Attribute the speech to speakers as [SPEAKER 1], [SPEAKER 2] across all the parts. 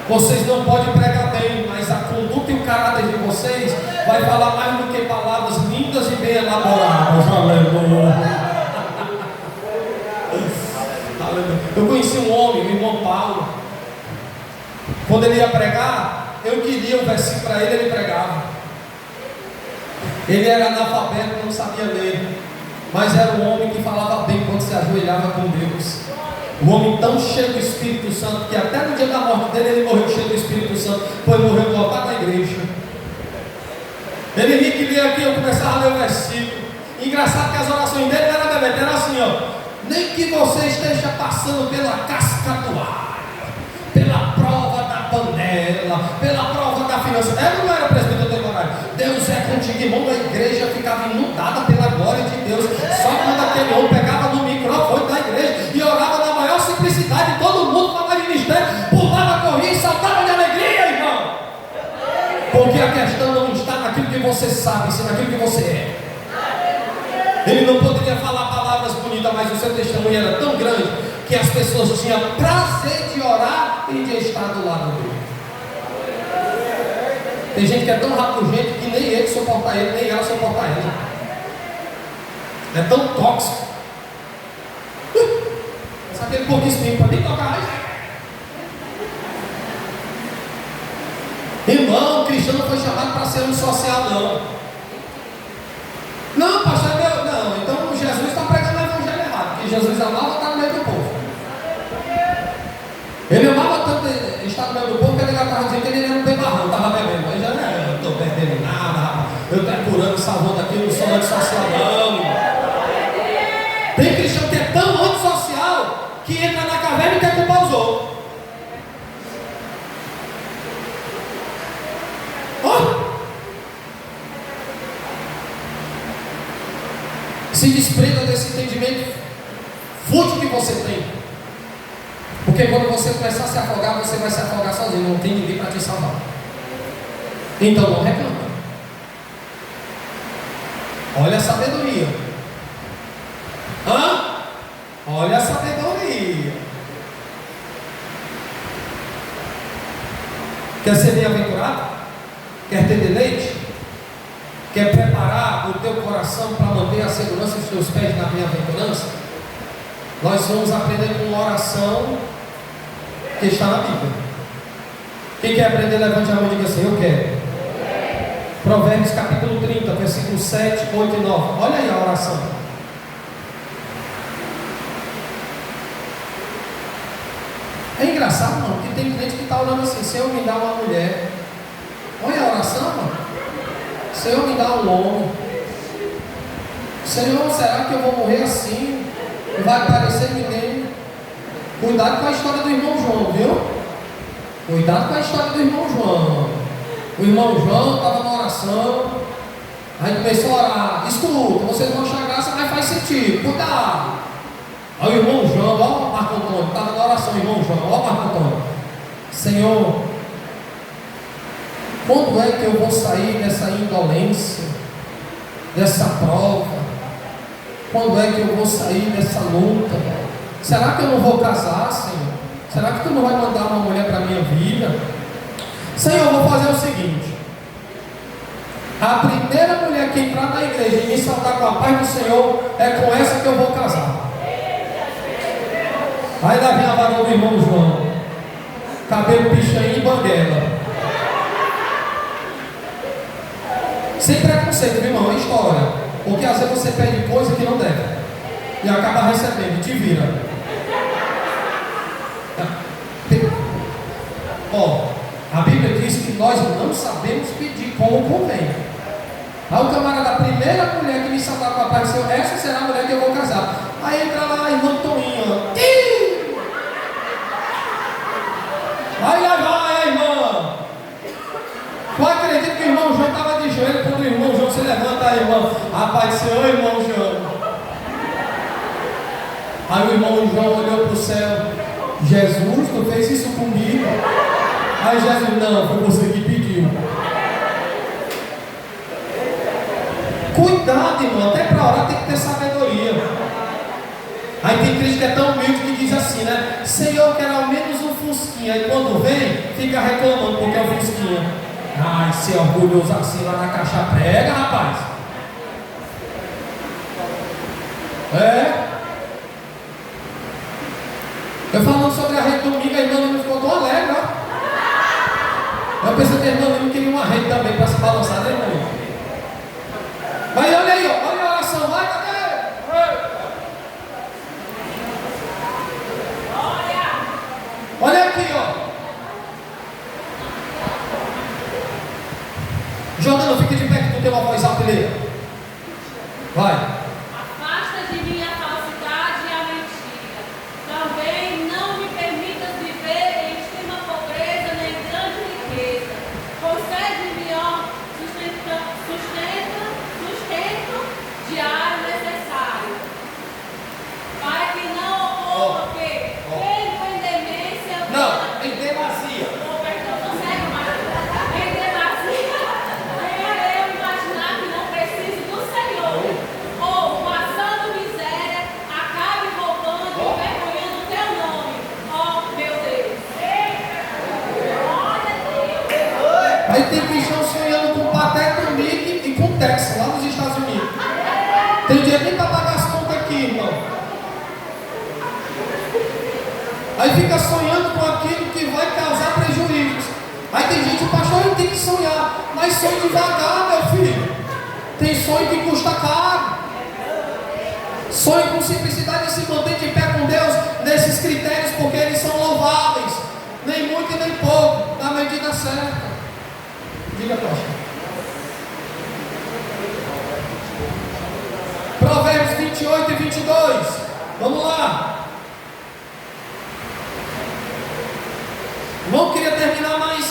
[SPEAKER 1] Vocês não podem pregar bem, mas a conduta e o caráter de vocês vai falar mais do que palavras lindas e bem elaboradas. Aleluia. Eu conheci um homem, o irmão Paulo. Quando ele ia pregar, eu queria um versículo para ele pregava. Ele era analfabeto, não sabia ler, mas era um homem que falava bem quando se ajoelhava com Deus. Um homem tão cheio do Espírito Santo que até no dia da morte dele ele morreu cheio do Espírito Santo, pois morreu no altar da igreja. Ele ria que lia aqui, eu começava a ler o versículo. Engraçado que as orações dele não era bebê, era assim, ó. Nem que você esteja passando pela casca do alho, pela prova da panela, pela prova da finança. Ele não era presbítero temporário. Deus é contigo, irmão. A igreja ficava inundada pela glória de Deus. Só quando aquele homem pegava no microfone da igreja e orava na maior simplicidade, todo mundo para o ministério pulava, corria e saltava de alegria, irmão. Porque a questão não está naquilo que você sabe, sim naquilo que você é. Ele não poderia falar palavras bonitas, mas o seu testemunho era tão grande que as pessoas tinham prazer de orar e de estar do lado dele. Tem gente que é tão rabugento que nem ele suporta ele, nem ela suporta ele. É tão tóxico. Só aquele pouquinho para nem tocar mais. Irmão, o cristão não foi chamado para ser um social, não. Não, pastor, não. Então Jesus está pregando o evangelho errado, porque Jesus amava estar no meio do povo. Ele amava tanto estar no meio do povo que ele estava dizendo que ele era um bebarrão, estava bebendo. Mas já não, eu não estou perdendo nada, rapaz. Eu estou curando, salvando aqui, não sou antissocial, não. Tem cristão que é tão antissocial que entra na caverna e quer culpar os outros. Se desprenda desse entendimento fútil que você tem. Porque quando você começar a se afogar, você vai se afogar sozinho. Não tem ninguém para te salvar. Então não reclama. Olha a sabedoria. Olha a sabedoria. Quer ser bem-aventurado? Quer ter deleite? Quer preparar o teu coração para manter a segurança dos teus pés na bem-aventurança? Nós vamos aprender com uma oração que está na Bíblia. Quem quer aprender, levante a mão e diga assim: eu quero. Provérbios capítulo 30, versículos 7, 8 e 9. Olha aí a oração. É engraçado, mano, porque tem gente que está orando assim: Senhor, me dá uma mulher. Olha a oração, mano. Senhor, me dá um homem. Senhor, será que eu vou morrer assim? Não vai aparecer ninguém? Cuidado com a história do irmão João, viu? Cuidado com a história do irmão João. O irmão João estava na oração. Aí começou a orar: escuta, vocês vão achar graça, mas faz sentido, cuidado. Aí o irmão João, ó o Marco Antônio, estava na oração, o irmão João, ó o Marco Antônio: Senhor, quando é que eu vou sair dessa indolência, dessa prova? Quando é que eu vou sair dessa luta? Será que eu não vou casar, Senhor? Será que tu não vai mandar uma mulher para a minha vida? Senhor, eu vou fazer o seguinte: a primeira mulher que entrar na igreja e me saudar com a paz do Senhor, é com essa que eu vou casar. Aí lá vem a varão do irmão João, cabelo pichain e banguela. Sem preconceito, meu irmão, é história. Porque às vezes você pede coisa que não deve e acaba recebendo, te vira. A Bíblia diz que nós não sabemos pedir como convém. Aí o camarada, a primeira mulher que me saudar com a paz do Senhor, essa será a mulher que eu vou casar. Aí entra lá a irmã Toninha. Aí lá vai a irmã. Tu acredita que o irmão João estava de joelho? Quando o irmão João se levanta, aí, irmão, a paz do Senhor, irmão João. Aí o irmão João olhou para o céu: Jesus, tu fez isso comigo? Aí Jesus: não, foi você que pediu. Cuidado, irmão, até para orar tem que ter sabedoria. Aí tem crente que é tão humilde que que diz assim, né? Senhor, eu quero ao menos um fusquinha. E quando vem, fica reclamando porque é o fusquinha. Ai, ser orgulhoso assim lá na caixa prega, rapaz. Eu falando sobre a rede domingo, a irmã não ficou tão alegre, ó. Eu pensei que a irmã não queria uma rede também para se balançar, né, irmão? Mas olha aí, ó, olha a oração, vai, cadê? Olha aqui, ó. Jordano, fica de pé que tu tem uma voz alta e lê. Vai.
[SPEAKER 2] Afasta de mim a falsidade e a mentira. Também não me permitas viver em extrema pobreza nem grande riqueza. Concede-me, ó, sustento diário necessário. Para que não ocorra o quê? Tendo em demência.
[SPEAKER 1] Não, em demasia.
[SPEAKER 2] Perdão, não segue mais. Em demasia, venha eu imaginar que não preciso do Senhor. Ou, passando miséria, acabe roubando e envergonhando o teu nome. Oh, meu Deus. Glória a Deus.
[SPEAKER 1] Aí tem cristão sonhando com Pateta, Mickey e com Texas, lá nos Estados Unidos. Tem dinheiro nem para pagar as contas aqui, irmão. Aí fica sonhando com aquilo que vai causar prejuízos. Aí tem gente, pastor, eu tenho que sonhar. Mas sonhe devagar, meu filho. Tem sonho que custa caro. Sonhe com simplicidade e se mantém de pé com Deus nesses critérios, porque eles são louváveis. Nem muito e nem pouco, na medida certa. Diga, pastor. Provérbios 28 e 22. Vamos lá. Não queria terminar, mas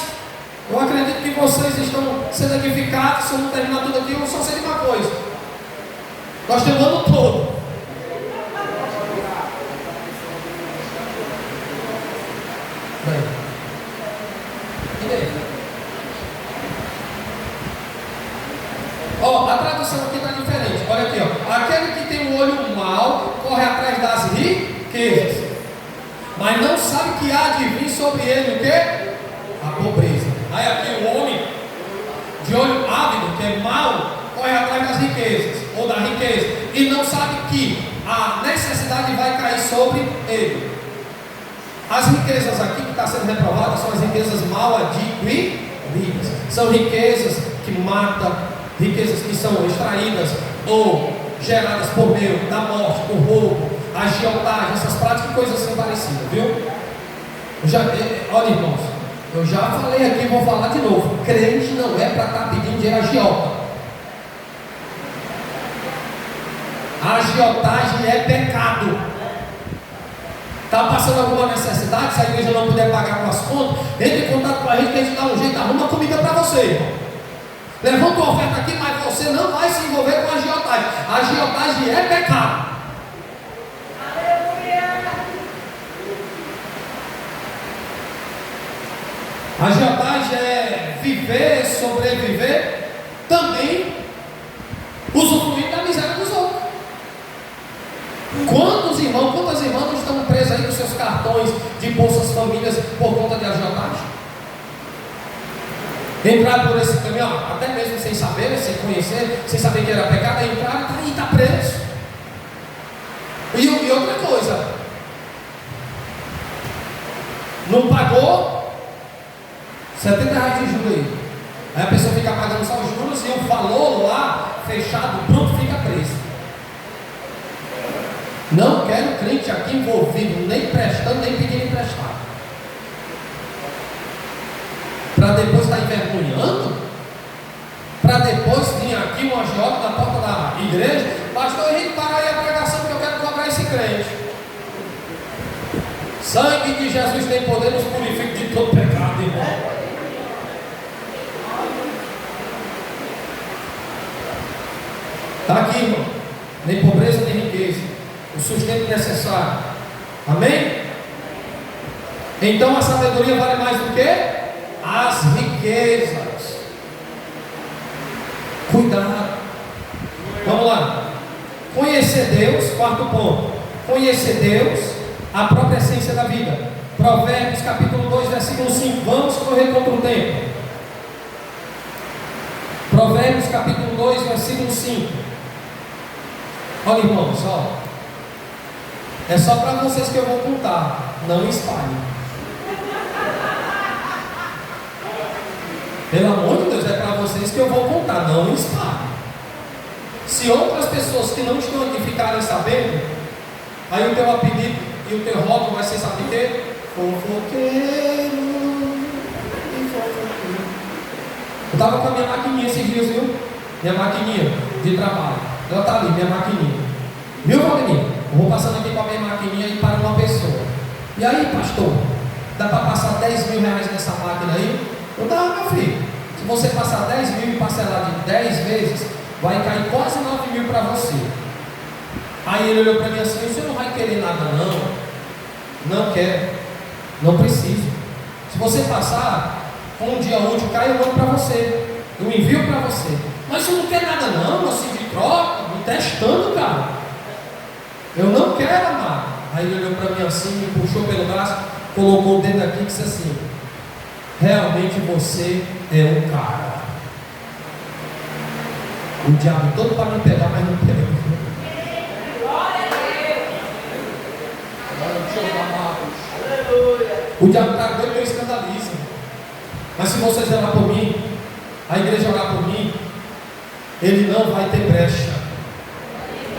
[SPEAKER 1] eu acredito que vocês estão sendo edificados. Se eu não terminar tudo aqui, eu só sei de uma coisa. Nós temos o ano todo. Bem. E aí? Ó, a tradução aqui está diferente. Olha aqui, ó. Aquele que tem o olho mau corre atrás das riquezas, mas não sabe que há de vir sobre ele o quê? A pobreza. Aí aqui o homem de olho ávido, que é mau, corre atrás das riquezas, ou da riqueza, e não sabe que a necessidade vai cair sobre ele. As riquezas aqui que está sendo reprovadas são as riquezas mal adquiridas. São riquezas que matam, riquezas que são extraídas ou geradas por meio da morte, por roubo, agiotagem, essas práticas e coisas assim parecidas, viu? Olha, irmãos, eu já falei aqui e vou falar de novo. Crente não é para estar pedindo dinheiro agiota. A agiotagem é pecado. Está passando alguma necessidade? Se a igreja não puder pagar com as contas, entre em contato com a gente que a gente dá um jeito, arruma comida para você, irmão. Levanta uma oferta aqui, mas você não vai se envolver com a agiotagem. A agiotagem é pecado. A agiotagem é viver, sobreviver, também usufruir da miséria dos outros. Quantas irmãs estão presas aí com seus cartões de Bolsas Famílias por conta de agiotagem? Entrar por esse caminho, até mesmo sem saber, sem conhecer, sem saber que era pecado, entrar e está preso. E outra coisa, não pagou R$70 de juros aí. Aí a pessoa fica pagando só os juros e o valor lá, fechado, pronto, fica preso. Não quero crente aqui envolvido, nem prestando, nem pedindo emprestado. Para depois estar envergonhando, para depois vir aqui um agiota na porta da igreja, pastor Henrique, para aí a pregação que eu quero cobrar esse crente. Sangue de Jesus tem poder, nos purifica de todo pecado, irmão. Está aqui, irmão. Nem pobreza, nem riqueza. O sustento necessário. Amém? Então a sabedoria vale mais do que as riquezas. Cuidado. Vamos lá. Conhecer Deus, quarto ponto. Conhecer Deus a própria essência da vida. Provérbios capítulo 2, versículo 5. Vamos correr contra o tempo. Provérbios capítulo 2, versículo 5. Olha, irmãos, ó. É só para vocês que eu vou contar. Não espalhe. Pelo amor de Deus, é para vocês que eu vou contar. Não espalhe. Se outras pessoas que não estão aqui ficarem sabendo, aí o teu apelido e o teu rótulo vai ser, sabe o quê? Fofoqueiro. Eu estava com a minha maquininha esses dias, viu? Minha maquininha de trabalho. Ela está ali, minha maquininha. Viu, Valdemir? Eu vou passando aqui com a minha maquininha e para uma pessoa. E aí, pastor? Dá para passar 10 mil reais nessa máquina aí? Eu dá, meu filho. Se você passar 10 mil e parcelar de 10 vezes, vai cair quase 9 mil para você. Aí ele olhou para mim assim: você não vai querer nada não? Não quero. Não preciso. Se você passar, com um dia útil, cai o nome para você. Eu envio para você. Mas você não quer nada não, assim de troca, me testando, cara. Eu não quero, amado. Aí ele olhou para mim assim, me puxou pelo braço, colocou o dedo aqui e disse assim: realmente você é um cara. O diabo todo para me pegar, mas não pega.
[SPEAKER 2] Glória a Deus.
[SPEAKER 1] O diabo está doido que eu escandalizo. Mas se vocês orar por mim, a igreja orar por mim, ele não vai ter brecha.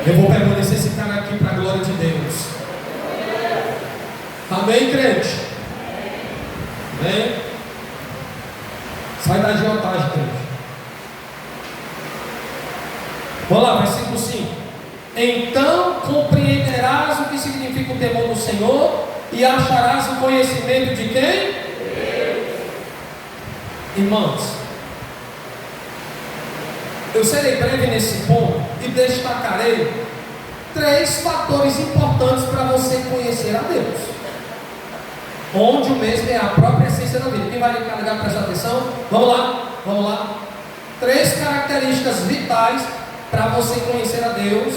[SPEAKER 1] Eu vou permanecer esse cara aqui para a glória de Deus. Amém, crente? Amém? Sai da agiotagem, crente. Vamos lá, versículo 5. Então compreenderás o que significa o temor do Senhor e acharás o conhecimento de quem? Irmãos, eu serei breve nesse ponto e destacarei 3 fatores importantes para você conhecer a Deus, onde o mesmo é a própria essência da vida. Quem vai ligar, prestar atenção? Vamos lá. 3 características vitais para você conhecer a Deus,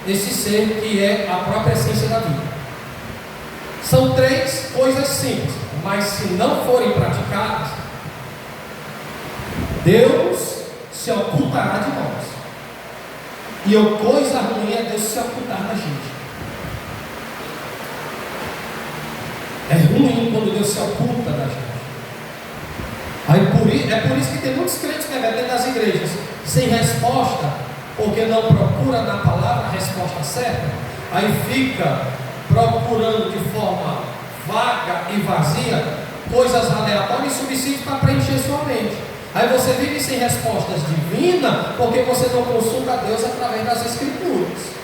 [SPEAKER 1] esse ser que é a própria essência da vida. São 3 coisas simples, mas se não forem praticadas, Deus se ocultará de nós. E a coisa ruim é Deus se ocultar da gente. É ruim quando Deus se oculta da gente. É por isso que tem muitos crentes que dentro das igrejas sem resposta, porque não procura na palavra a resposta certa. Aí fica procurando de forma vaga e vazia coisas aleatórias e subsídios para preencher sua mente. Aí você vive sem respostas divinas, porque você não consulta a Deus através das Escrituras.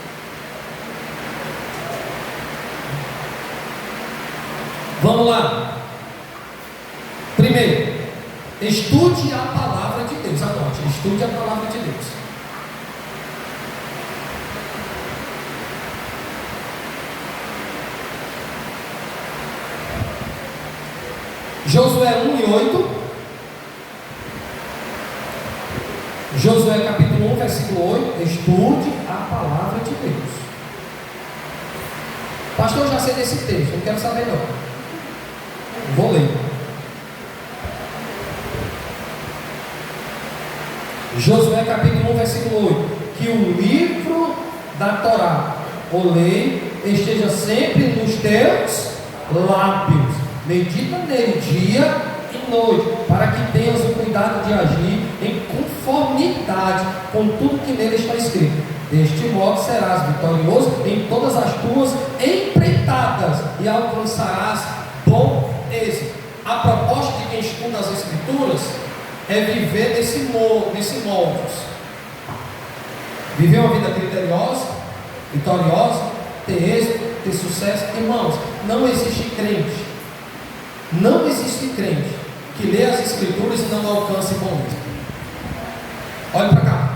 [SPEAKER 1] Vamos lá. Primeiro, estude a palavra de Deus. Anote, estude a palavra de Deus. Josué 1 e 8. Josué capítulo 1, versículo 8. Estude a palavra de Deus. Pastor, eu já sei desse texto, não quero saber não. Vou ler. Josué capítulo 1, versículo 8. Que o livro da Torá, ou lei, esteja sempre nos teus lábios. Medita nele dia e noite, para que tenhas o cuidado de agir em conformidade com tudo que nele está escrito. Deste modo serás vitorioso em todas as tuas empreitadas e alcançarás bom êxito. A proposta de quem estuda as Escrituras é viver nesse moldes. Viver uma vida criteriosa, vitoriosa, ter êxito, ter sucesso. Irmãos, não existe crente que lê as Escrituras e não alcance bom êxito. Olha para cá.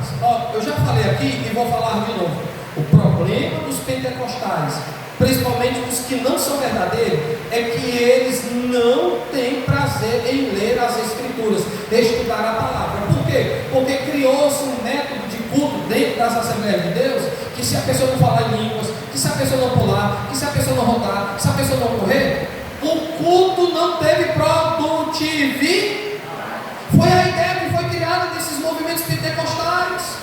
[SPEAKER 1] Eu já falei aqui e vou falar de novo. O problema dos pentecostais, principalmente os que não são verdadeiros, é que eles não têm prazer em ler as Escrituras, estudar a palavra. Por quê? Porque criou-se um método de culto dentro das Assembleias de Deus, que se a pessoa não falar em línguas, que que se a pessoa não pular, que se a pessoa não rodar, que se a pessoa não correr, o culto não teve produtividade. Foi a ideia que foi criada desses movimentos pentecostais.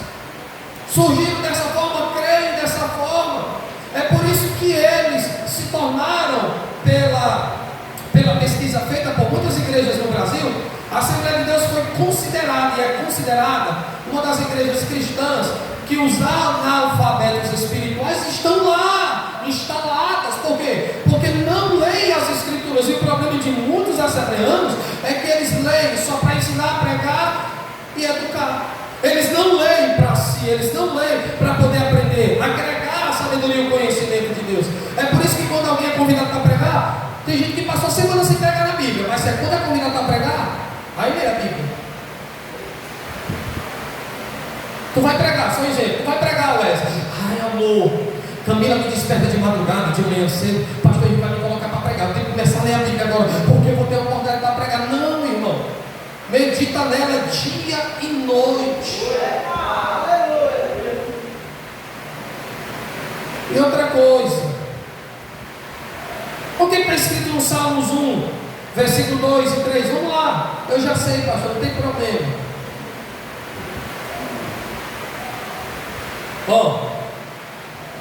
[SPEAKER 1] Surgiram dessa forma, creem dessa forma. É por isso que eles se tornaram, pela pesquisa feita por muitas igrejas no Brasil, a Assembleia de Deus foi considerada e é considerada uma das igrejas cristãs que os analfabetos espirituais estão lá, instaladas. Por quê? Porque não leem as escrituras. E o problema de muitos assembleanos é que eles leem só para ensinar, pregar e educar. Eles não leem para si, eles não leem para poder aprender, agregar a sabedoria e o conhecimento de Deus. É por isso que quando alguém é convidado para pregar, tem gente que passou a semana sem pregar na Bíblia, mas quando é convidado para pregar, aí lê a Bíblia. Tu vai pregar, só um exemplo, tu vai pregar, Wesley. Ai, amor, Camila me desperta de madrugada, de manhã cedo, pastor, ele vai me colocar para pregar, eu tenho que começar a ler a Bíblia agora, porque eu vou ter a oportunidade para pregar. Não, irmão, medita nela dia e noite. E outra coisa, o que está escrito no Salmos 1, versículo 2 e 3? Vamos lá, eu já sei, pastor, não tem problema.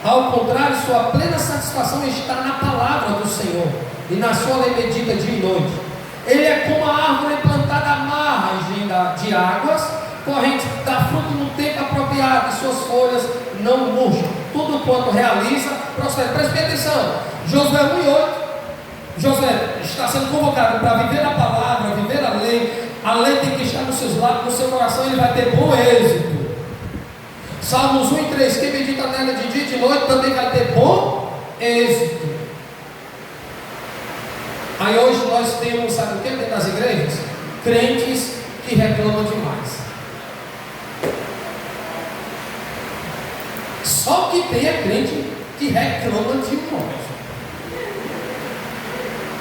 [SPEAKER 1] Ao contrário, sua plena satisfação está na palavra do Senhor, e na sua lei medita dia e noite. Ele é como a árvore plantada à margem de águas, corrente, dá fruto no tempo apropriado, e suas folhas não murcham. Tudo quanto realiza, prospera. Preste atenção, Josué 1:8. Josué está sendo convocado para viver a palavra, viver a lei tem que estar nos seus lábios, no seu coração, ele vai ter bom êxito. Salmos 1:3, quem medita nela de dia e de noite também vai ter bom êxito. Aí hoje nós temos, sabe o que dentro das igrejas? Crentes que reclamam demais. Só que tem é crente que reclama demais.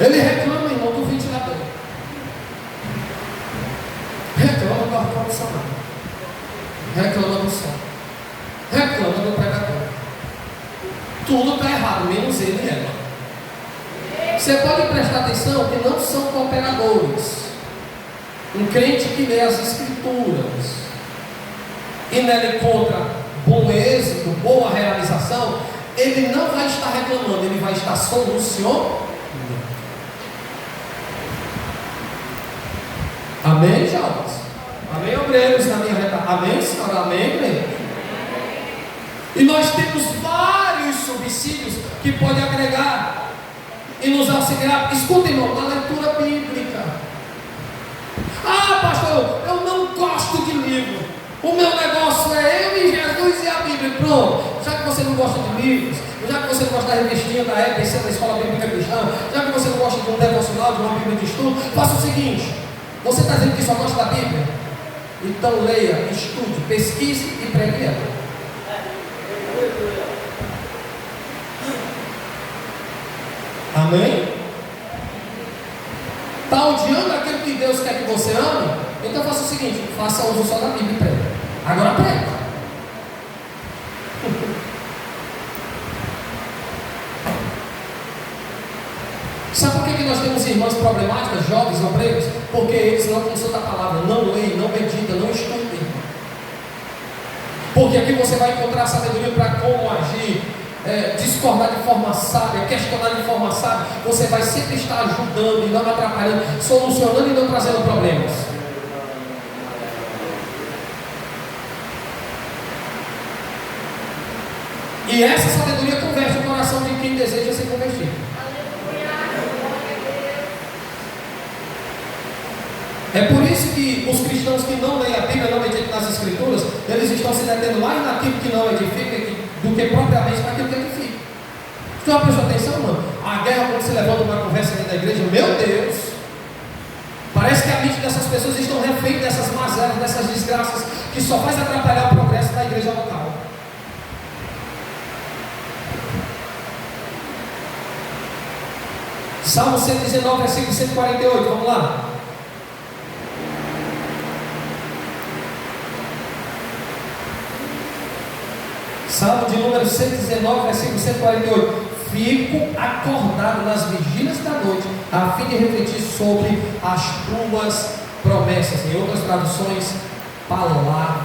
[SPEAKER 1] Ele reclama, irmão, do ventilador. Reclama do ar-condicionado. Reclama do sol. Reclama do pregador. Tudo está errado, menos ele e ela. Você pode prestar atenção que não são cooperadores. Um crente que lê as escrituras e nela encontra bom êxito, boa realização, ele não vai estar reclamando, ele vai estar solucionando. Amém, jovens? Amém, obreiros na minha reta? Amém, senhora? Amém, obreiros? E nós temos vários subsídios que podem agregar e nos auxiliar. Escuta, irmão, na leitura bíblica. Ah, pastor, eu não gosto de livro. O meu negócio é eu e Jesus e a Bíblia. Pronto. Já que você não gosta de livros, já que você não gosta da revistinha da EBC, da Escola Bíblica Cristã, já que você não gosta de um devocional, de uma Bíblia de estudo, faça o seguinte: você está dizendo que só gosta da Bíblia? Então leia, estude, pesquise e pregue ela. Amém? Está odiando aquilo que Deus quer que você ame? Então faça o seguinte: faça uso só da Bíblia e pregue. Agora pregue. Sabe por que nós temos irmãs problemáticas, jovens, obreiros? Porque eles não consultam a palavra, não leem, não meditam, não estudam. Porque aqui você vai encontrar sabedoria para como agir, discordar de forma sábia, questionar de forma sábia. Você vai sempre estar ajudando e não atrapalhando, solucionando e não trazendo problemas. E essa sabedoria converte o coração de quem deseja ser convertido. É por isso que os cristãos que não leem a Bíblia, não meditam nas Escrituras, eles estão se detendo mais naquilo que não edifica do que propriamente naquilo que edifica. Você já prestou atenção, mano? A guerra, quando se levanta uma conversa dentro da igreja, meu Deus, parece que a mente dessas pessoas estão refém dessas mazelas, dessas desgraças, que só faz atrapalhar o progresso da igreja local. Salmo 119, versículo 148, vamos lá. Salmo de número 119, versículo 148. Fico acordado nas vigílias da noite, a fim de refletir sobre as tuas promessas. Em outras traduções, palavras.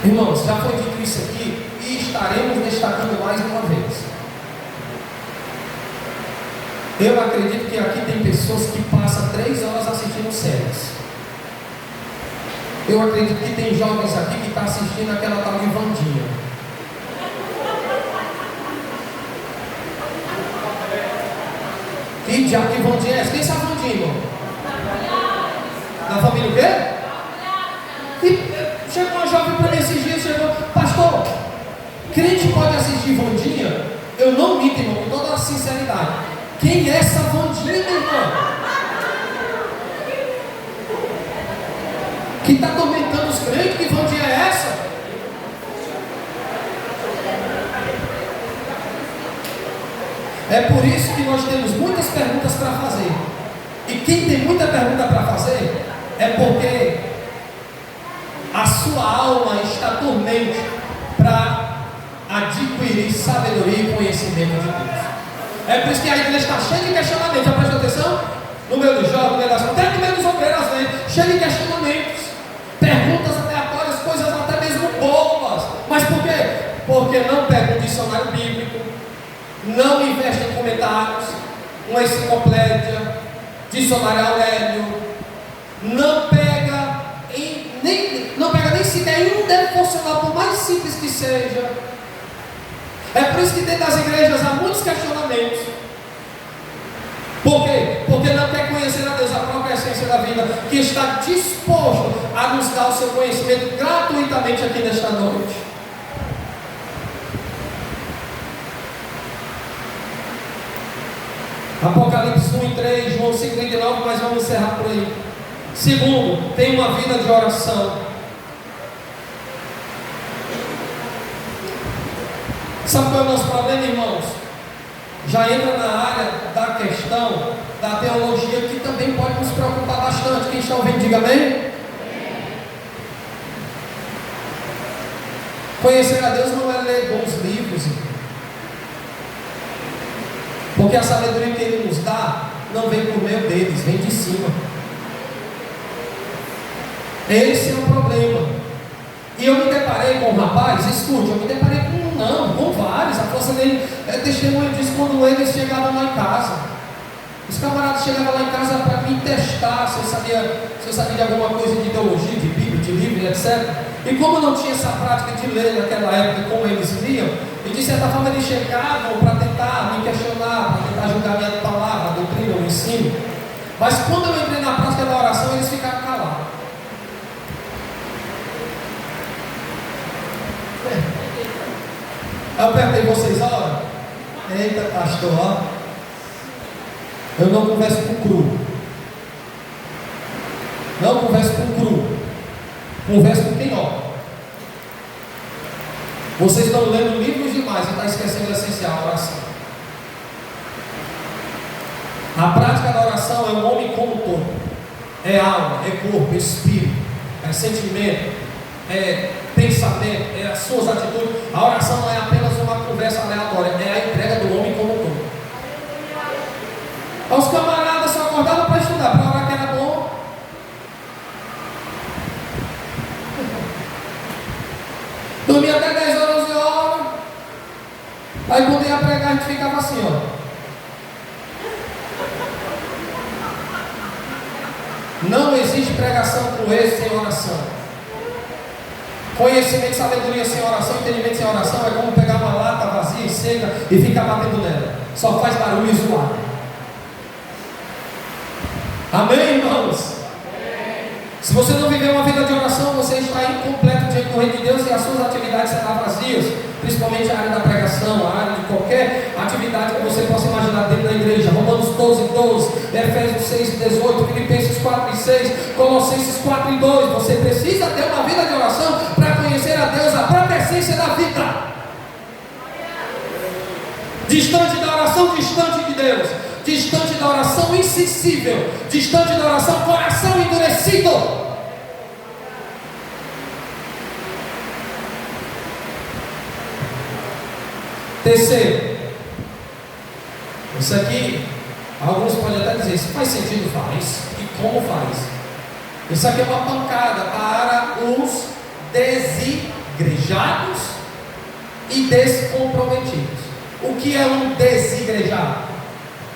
[SPEAKER 1] Irmãos, já foi dito isso aqui e estaremos destacando mais uma vez. Eu acredito que aqui tem pessoas que passam 3 horas assistindo séries. Eu acredito que tem jovens aqui que estão assistindo aquela tal de Vandinha. Que diabo que Vandinha é essa? Quem sabe Vandinha, irmão? Da família o quê? E chegou uma jovem para mim esses dias, chegou, pastor, crente pode assistir Vandinha? Eu não minto, irmão, com toda a sinceridade. Quem é essa Vandinha, meu irmão? Que está atormentando os crentes? Que Vandinha é essa? É por isso que nós temos muitas perguntas para fazer. E quem tem muita pergunta para fazer é porque a sua alma está dormente para adquirir sabedoria e conhecimento de Deus. É por isso que a igreja está cheia de questionamentos. Já prestou atenção? No meio dos jovens, no meio das até no meio dos obreiros, cheio de questionamentos, perguntas aleatórias, coisas até mesmo bobas. Mas por quê? Porque não pega um dicionário bíblico, não investe em comentários, uma enciclopédia, dicionário Aurélio, não pega nem sequer em um devocional, por mais simples que seja. É por isso que dentro das igrejas há muitos questionamentos. Por quê? Porque não quer conhecer a Deus, a própria essência da vida, que está disposto a nos dar o seu conhecimento gratuitamente aqui nesta noite. Apocalipse 1 e 3, João 5 e 39, mas vamos encerrar por aí. Segundo, tem uma vida de oração. Sabe qual é o nosso problema, irmãos? Já entra na área da questão da teologia, que também pode nos preocupar bastante. Quem está ouvindo, diga amém. Conhecer a Deus não é ler bons livros, porque a sabedoria que Ele nos dá não vem por meio deles, vem de cima. Esse é o problema. E eu me deparei com um rapaz, escute, eu me deparei com vários. A força dele, testemunho disso, quando eles chegavam lá em casa. Os camaradas chegavam lá em casa para me testar se eu sabia de alguma coisa de ideologia, de Bíblia, de livro, etc. E como eu não tinha essa prática de ler naquela época como eles liam, e de certa forma eles chegavam para tentar me questionar, para tentar julgar a minha palavra, a doutrina, o ensino. Mas quando eu entrei na prática da oração, eles ficaram calados. Eu perguntei, vocês oram? Eita, pastor, ó. Eu não converso com cru. Não converso com cru. Converso com quem ora. Vocês estão lendo livros demais e estão esquecendo o essencial, a oração. A prática da oração é o homem como todo. É alma, é corpo, é espírito, é sentimento, é pensamento, é as suas atitudes. A oração não é apenas uma conversa aleatória, é a entrega do homem como todo. Os camaradas só acordavam para estudar, para orar que era bom. Dormia até 10 horas, 11 horas. Aí quando ia pregar, a gente ficava assim, ó. Não existe pregação com êxito sem oração. Conhecimento, sabedoria sem oração, entendimento sem oração é como pegar uma lata vazia e seca e ficar batendo nela. Só faz barulho e zoado. Amém, irmãos? Amém. Se você não viver uma vida de oração, você está incompleto diante do Reino de Deus e as suas atividades serão vazias. Principalmente a área da pregação, a área de qualquer atividade que você possa imaginar dentro da igreja. Romanos 12, 12, Efésios 6, 18, Filipenses 4 e 6, Colossenses 4 e 2. Você precisa ter uma vida de oração para conhecer a Deus, a própria essência da vida. Distante da oração, distante de Deus. Distante da oração, insensível. Distante da oração, coração endurecido. Terceiro, isso aqui, alguns podem até dizer, isso faz sentido? Faz. E como faz? Isso aqui é uma pancada para os desigrejados e descomprometidos. O que é um desigrejado?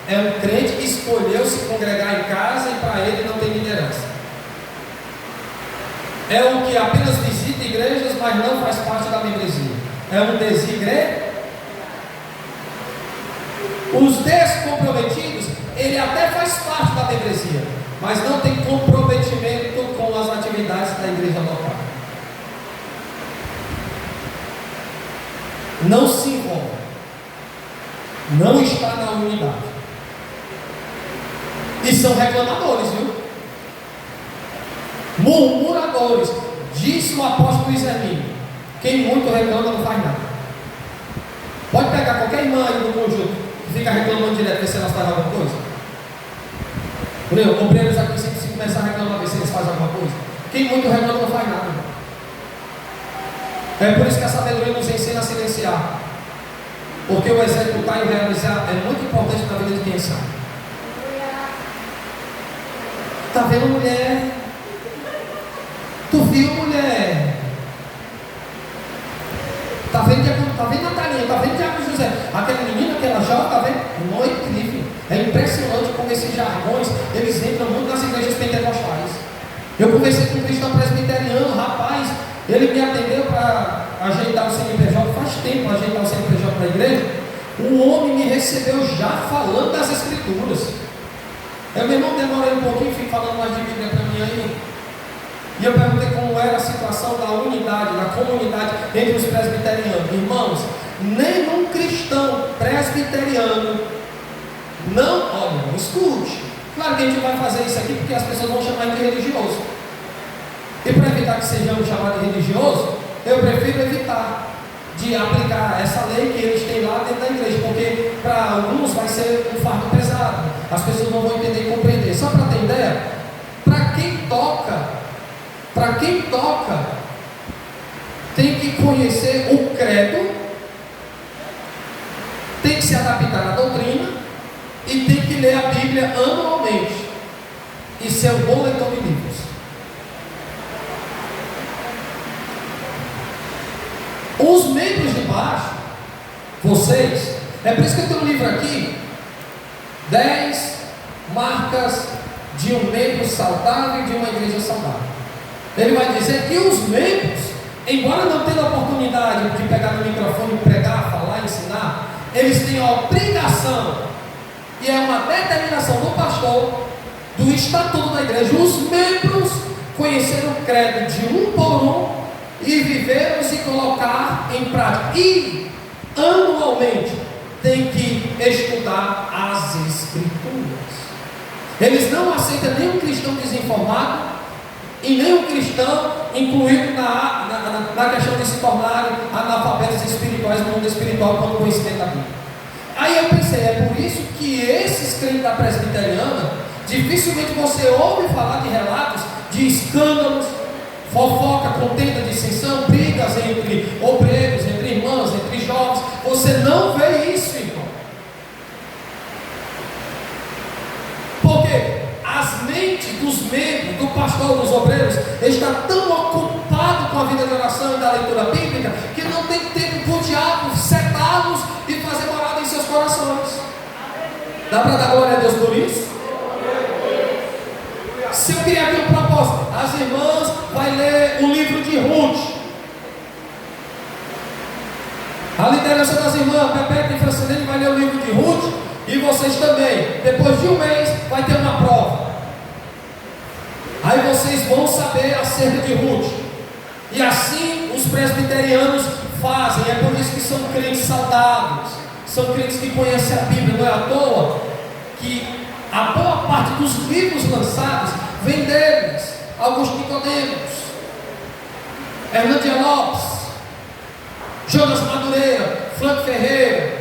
[SPEAKER 1] É um crente que escolheu se congregar em casa e para ele não tem liderança. É um que apenas visita igrejas, mas não faz parte da membresia. É um desigrejado. Os descomprometidos, ele até faz parte da membresia, mas não tem comprometimento com as atividades da igreja local. Não se envolve. Não está na unidade. E são reclamadores, viu? Murmuradores. Disse o apóstolo Isenino: quem muito reclama não faz nada. Pode pegar qualquer irmã aí do conjunto que fica reclamando direto, ver se elas fazem alguma coisa. Por exemplo, obreiros aqui, se começar a reclamar, ver se eles fazem alguma coisa. Quem muito reclama não faz nada. É por isso que a sabedoria nos ensina a silenciar. Porque o executar e o realizar é muito importante na vida de quem sabe. Tá vendo, mulher? Tu viu, mulher? Tá vendo, Natalinha? Tá vendo, Tiago José? Aquela menina, aquela jovem, tá vendo? Não é incrível. É impressionante como esses jargões, eles entram muito nas igrejas pentecostais. Eu conversei com um cristão presbiteriano, rapaz, ele me atendeu para ajeitar o CNPJ, faz tempo ajeitar o CNPJ da igreja. O homem me recebeu já falando das escrituras. Eu mesmo demorei um pouquinho, fico falando mais de Bíblia para mim aí. E eu perguntei como era a situação da unidade, da comunidade entre os presbiterianos. Irmãos, nenhum cristão presbiteriano não escute. Claro que a gente vai fazer isso aqui porque as pessoas vão chamar de religioso. E para evitar que sejamos chamados de religioso, eu prefiro evitar de aplicar essa lei que eles têm lá dentro da igreja, porque para alguns vai ser um fardo pesado, as pessoas não vão entender e compreender. Só para ter ideia, para quem toca, tem que conhecer o credo, tem que se adaptar à doutrina e tem que ler a Bíblia anualmente e ser um bom leitor de livros. Os membros de baixo, vocês, é por isso que eu tenho um livro aqui, 10 marcas de um membro saudável e de uma igreja saudável. Ele vai dizer que os membros, embora não tenham a oportunidade de pegar no microfone, pregar, falar, ensinar, eles têm a obrigação, e é uma determinação do pastor, do estatuto da igreja, os membros conheceram o credo de um por um e vivermos e colocar em prática. E anualmente tem que estudar as escrituras. Eles não aceitam nenhum cristão desinformado e nenhum cristão incluído na questão de se tornarem analfabetos espirituais no mundo espiritual com o conhecimento da Bíblia. Aí eu pensei, é por isso que esses crentes da presbiteriana, dificilmente você ouve falar de relatos de escândalos, fofoca, contenda, dissensão, brigas entre obreiros, entre irmãos, entre jovens. Você não vê isso, irmão. Porque as mentes dos membros, do pastor, dos obreiros, estão tão ocupados com a vida de oração e da leitura bíblica, que não tem tempo para o diabo setá-los e fazer morada em seus corações. Dá para dar glória a Deus por isso? Se eu criar aqui um propósito, as irmãs vai ler o livro de Ruth. A liderança das irmãs, Pepe e Francinene, vai ler o livro de Ruth. E vocês também. Depois de um mês vai ter uma prova. Aí vocês vão saber acerca de Ruth. E assim os presbiterianos fazem. É por isso que são crentes saudáveis. São crentes que conhecem a Bíblia. Não é à toa que a boa parte dos livros lançados vem deles. Augusto Nicodemos, Hernandia Lopes, Jonas Madureira, Franco Ferreira.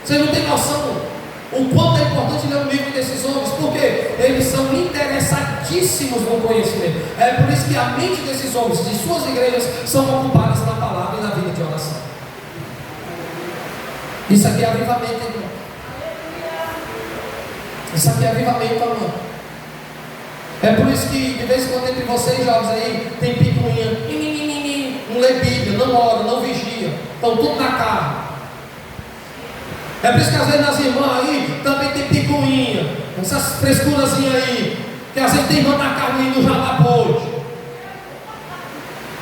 [SPEAKER 1] Vocês não têm noção o quanto é importante ler o livro desses homens, porque eles são interessadíssimos no conhecimento. É por isso que a mente desses homens, de suas igrejas, são ocupadas na palavra e na vida de oração. Isso aqui é avivamento, irmão. Isso aqui é avivamento, irmão. É por isso que de vez em quando entre vocês jovens aí tem picuinha, não lê Bíblia, não ora, não vigia, estão tudo na carne. É por isso que às vezes nas irmãs aí também tem picuinha, essas frescurazinhas aí, que às vezes tem irmã na carne indo já lá hoje.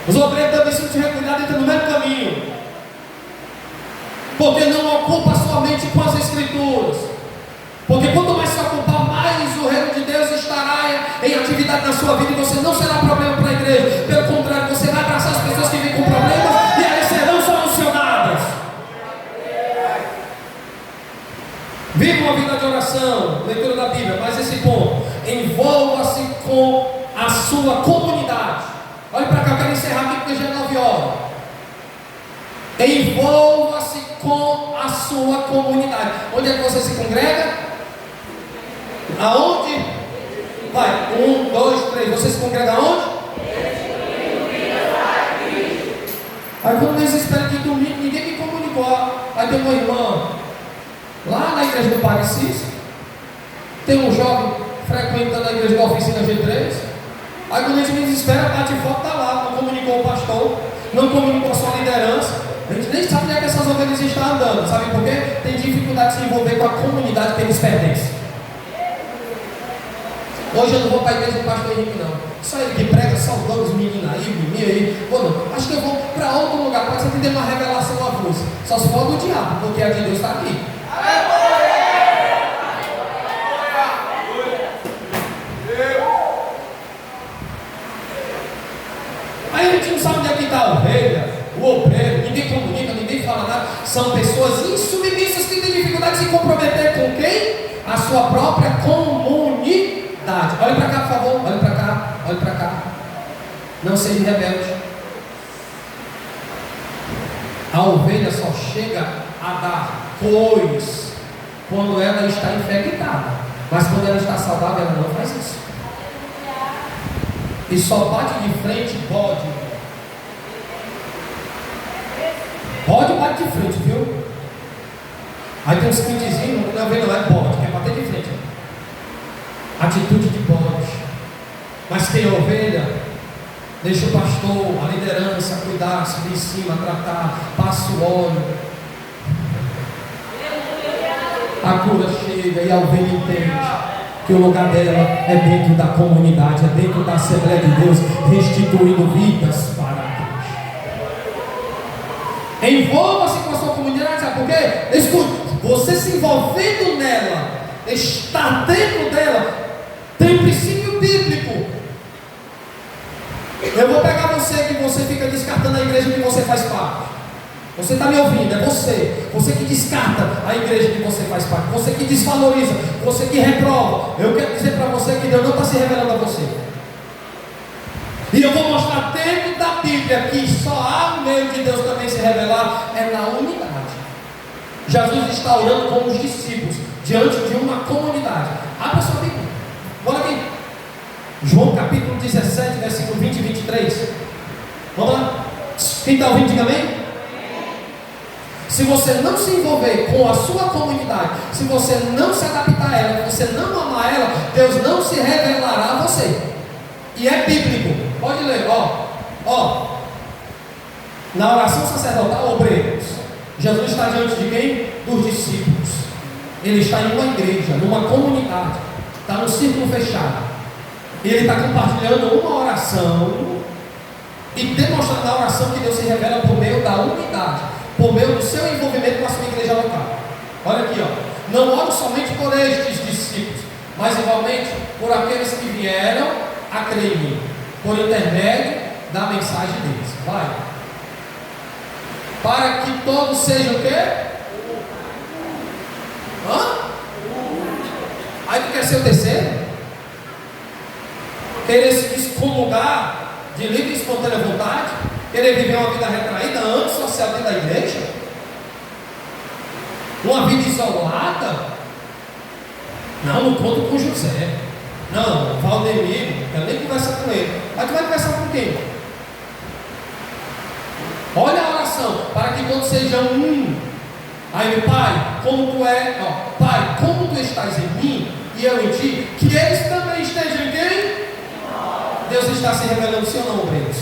[SPEAKER 1] Os obreiros também, se não tiver cuidado, entram no mesmo caminho, porque não ocupa a sua mente com as Escrituras. Porque quanto mais se ocupar, mais o reino de Deus estará em atividade na sua vida, e você não será problema para a igreja. Pelo contrário, você vai abraçar as pessoas que vêm com problemas e elas serão solucionadas. Viva uma vida de oração, leitura da Bíblia, mas esse ponto, envolva-se com a sua comunidade. Olha para cá, eu quero encerrar aqui porque já é 9 horas. Envolva-se com a sua comunidade. Onde é que você se congrega? Aonde? Vai, 1, 2, 3. Você se congrega aonde? Aí quando eles esperam que domingo, ninguém me comunicou. Aí tem uma irmã lá na igreja do Padre Cícero, tem um jovem frequentando a igreja da oficina G3. Aí quando a gente me desespera, bate foto, está lá, não comunicou o pastor, não comunicou a sua liderança. A gente nem sabe onde é que essas ovelhas estão andando. Sabe por quê? Tem dificuldade de se envolver com a comunidade que eles pertencem. Hoje eu não vou para a igreja do pastor Henrique, não. Só ele que prega, saudando os meninos aí, menino aí. Ou não, acho que eu vou para outro lugar. Pode ser que dê uma revelação avulsa. Só se for do diabo, porque a de Deus está aqui. Aí a gente não sabe onde é que está a ovelha, o obreiro, ninguém comunica, ninguém fala nada. São pessoas insubmissas que têm dificuldade de se comprometer com quem? A sua própria comunidade. Olha para cá, por favor, olha para cá, olha para cá. Não seja rebelde. A ovelha só chega a dar cois quando ela está infectada, mas quando ela está saudável, ela não faz isso. E só bate de frente bode. Bode bate de frente, viu? Aí tem uns crintezinhos, não é ovelha, não é bode, quer bater de frente. Atitude de bode. Mas quem é ovelha, deixa o pastor, a liderança cuidar, subir em cima, tratar, passa o óleo. A cura chega e a ovelha entende que o lugar dela é dentro da comunidade, é dentro da Assembleia de Deus, restituindo vidas para Deus. Envolva-se com a sua comunidade, sabe por quê? Escute, você se envolvendo nela, estar dentro dela, tem um princípio bíblico. Eu vou pegar você que você fica descartando a igreja que você faz parte. Você está me ouvindo, é você que descarta a igreja que você faz parte, você que desvaloriza, você que reprova. Eu quero dizer para você que Deus não está se revelando a você. E eu vou mostrar dentro da Bíblia que só há um meio de Deus também se revelar, é na unidade. Jesus está orando com os discípulos, diante de uma comunidade. Abra sua Bíblia, olha aqui, João capítulo 17, versículo 20 e 23. Vamos lá, quem está ouvindo, diga amém. Se você não se envolver com a sua comunidade, se você não se adaptar a ela, se você não amar ela, Deus não se revelará a você. E é bíblico, pode ler, ó. Na oração sacerdotal, obreiros, Jesus está diante de quem? Dos discípulos. Ele está em uma igreja, numa comunidade, está no círculo fechado. E ele está compartilhando uma oração e demonstrando na oração que Deus se revela por meio da unidade, por meio do seu envolvimento com a sua igreja local. Olha aqui, ó. Não oro somente por estes discípulos, mas igualmente por aqueles que vieram a crer em mim, por intermédio da mensagem deles. Vai. Para que todos sejam o quê? Aí tu quer ser o terceiro? Querer se excomungar de livre e espontânea vontade? Querer viver uma vida retraída, antissocial dentro da igreja? Uma vida isolada? Não conto com José. Não, Valdemiro, eu nem converso com ele. Mas tu vai conversar com quem? Olha a oração, para que todos sejam um. Aí ele, Pai, como tu Pai, como tu estás em mim e eu em ti, que eles também estejam em quem? Deus está se revelando, sim ou não, obreiros?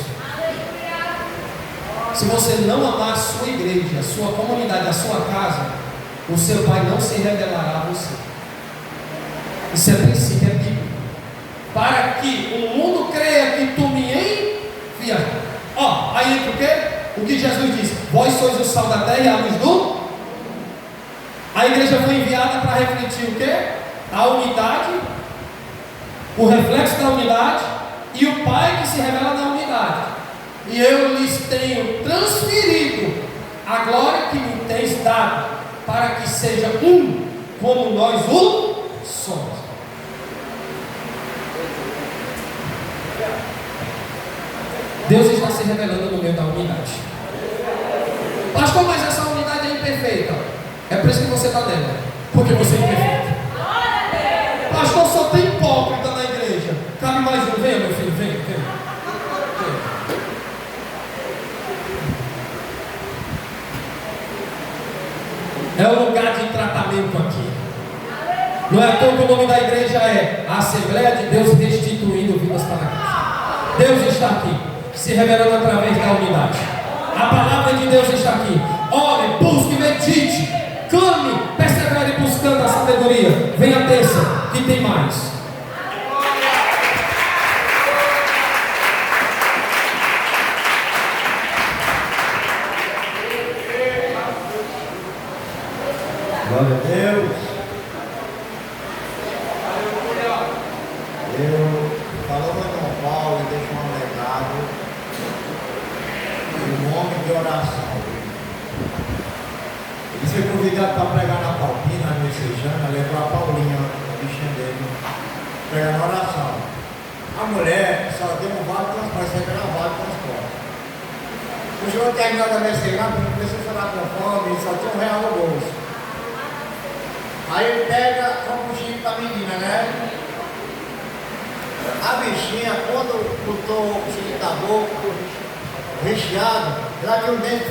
[SPEAKER 1] Se você não amar a sua igreja, a sua comunidade, a sua casa, o seu Pai não se revelará a você. Isso é princípio, é bíblico. Para que o mundo creia que tu me enviaste. Aí entra o quê? O que Jesus disse: vós sois o sal da terra e a luz do. A igreja foi enviada para refletir o quê? A unidade, o reflexo da unidade e o Pai que se revela na unidade. E eu lhes tenho transferido a glória que me tens dado, para que seja um, como nós o somos. Deus está se revelando no meio da unidade. Pastor, mas essa unidade é imperfeita. É por isso que você está nela, porque você é imperfeito. Pastor, só tem hipócrita na igreja. Cabe mais um, venha meu filho, venha. É o lugar de tratamento aqui. Não é à toa que o nome da igreja é a Assembleia de Deus Restituindo Vidas para Cristo. Deus está aqui, se revelando através da unidade. A palavra de Deus está aqui. Ore, busque, medite, clame, persevere buscando a sabedoria. Venha a terça, que tem mais.
[SPEAKER 3] Glória a Deus. Falou meu irmão Paulo e deixou um legado e um homem de oração. Ele foi convidado para pregar na Palpina, na Messejana, levou a Paulinha, a bichinha dele, pregar na oração. A mulher só deu um vale de transporte, sempre era um vale de transporte. O senhor terminou da Messejana, porque começou a chorar com fome, só tinha R$1 no bolso. Aí ele pega combustível para a menina, né? A bichinha, quando botou o chile da boca, recheado, ela deu um dente.